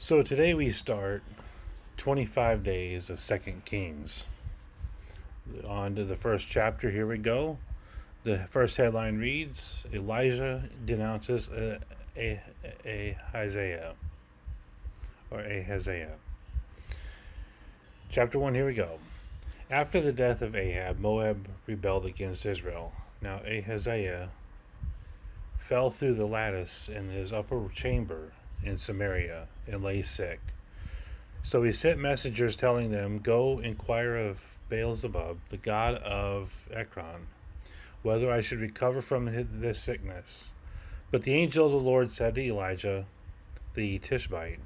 So today we start 25 days of Second Kings. On to the first chapter. Here we go. The first headline reads, Elijah denounces Ahaziah. Chapter 1, here we go. After the death of Ahab, Moab rebelled against Israel. Now Ahaziah fell through the lattice in his upper chamber in Samaria and lay sick. So he sent messengers telling them, Go inquire of Beelzebub, the god of Ekron, whether I should recover from this sickness. But the angel of the Lord said to Elijah the Tishbite,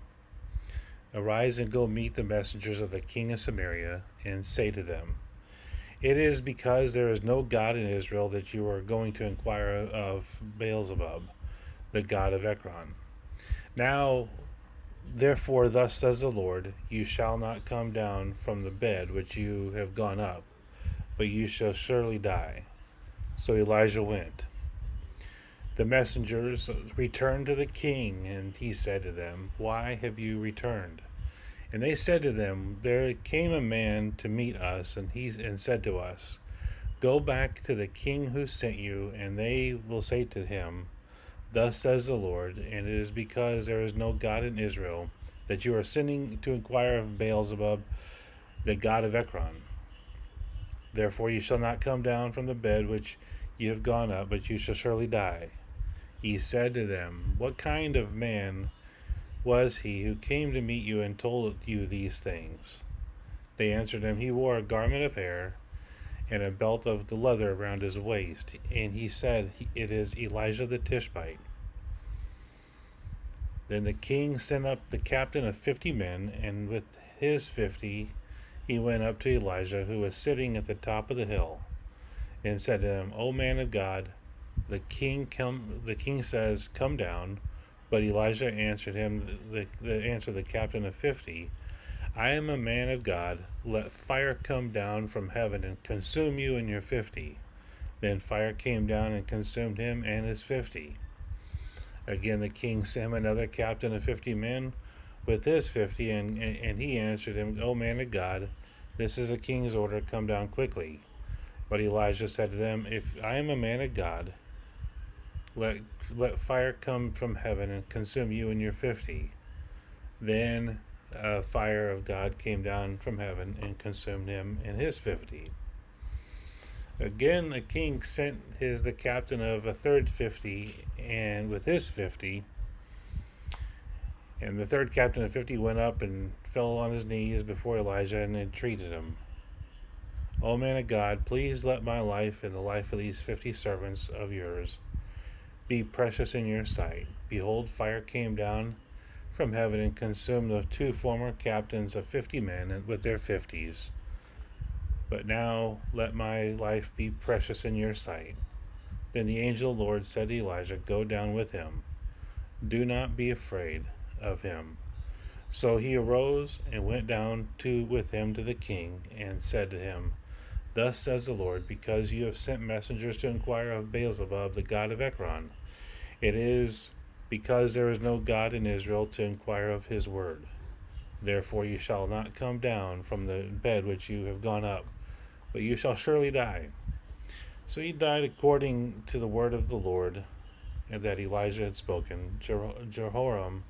Arise and go meet the messengers of the king of Samaria, and say to them, It is because there is no God in Israel that you are going to inquire of Beelzebub, the god of Ekron. Now, therefore, thus says the Lord, You shall not come down from the bed which you have gone up, but you shall surely die. So Elijah went. The messengers returned to the king, and he said to them, Why have you returned? And they said to them, There came a man to meet us, and said to us, Go back to the king who sent you, and they will say to him, Thus says the Lord, and it is because there is no God in Israel that you are sending to inquire of Beelzebub, the god of Ekron. Therefore you shall not come down from the bed which you have gone up, but you shall surely die. He said to them, What kind of man was he who came to meet you and told you these things? They answered him, He wore a garment of hair and a belt of the leather around his waist. And he said, It is Elijah the Tishbite. Then the king sent up the captain of 50 men, and with his 50 he went up to Elijah, who was sitting at the top of the hill, and said to him, O man of God, the king says, Come down. But Elijah answered him, the captain of 50, I am a man of God. Let fire come down from heaven and consume you and your 50. Then fire came down and consumed him and his 50. Again the king sent him another captain of 50 men with his 50, and he answered him, O man of God, this is the king's order, come down quickly. But Elijah said to them, If I am a man of God, let fire come from heaven and consume you and your 50. Then a fire of God came down from heaven and consumed him and his 50. Again the king sent the captain of a third 50, and with his 50. And the third captain of 50 went up and fell on his knees before Elijah and entreated him, O man of God, please let my life and the life of these 50 servants of yours be precious in your sight. Behold, fire came down from heaven and consumed the two former captains of 50 men with their 50s. But now let my life be precious in your sight. Then the angel of the Lord said to Elijah, Go down with him. Do not be afraid of him. So he arose and went down with him to the king, and said to him, Thus says the Lord, because you have sent messengers to inquire of Beelzebub, the god of Ekron, it is because there is no God in Israel to inquire of his word. Therefore you shall not come down from the bed which you have gone up, but you shall surely die. So he died according to the word of the Lord, and that Elijah had spoken. Jehoram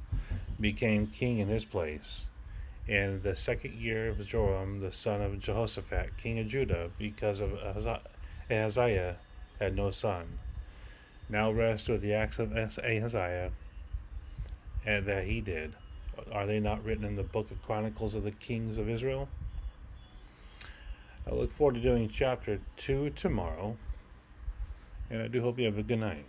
became king in his place. And the second year of Joram, the son of Jehoshaphat, king of Judah, because of Ahaziah had no son. Now rest with the acts of Ahaziah, and that he did. Are they not written in the book of Chronicles of the kings of Israel? I look forward to doing chapter 2 tomorrow, and I do hope you have a good night.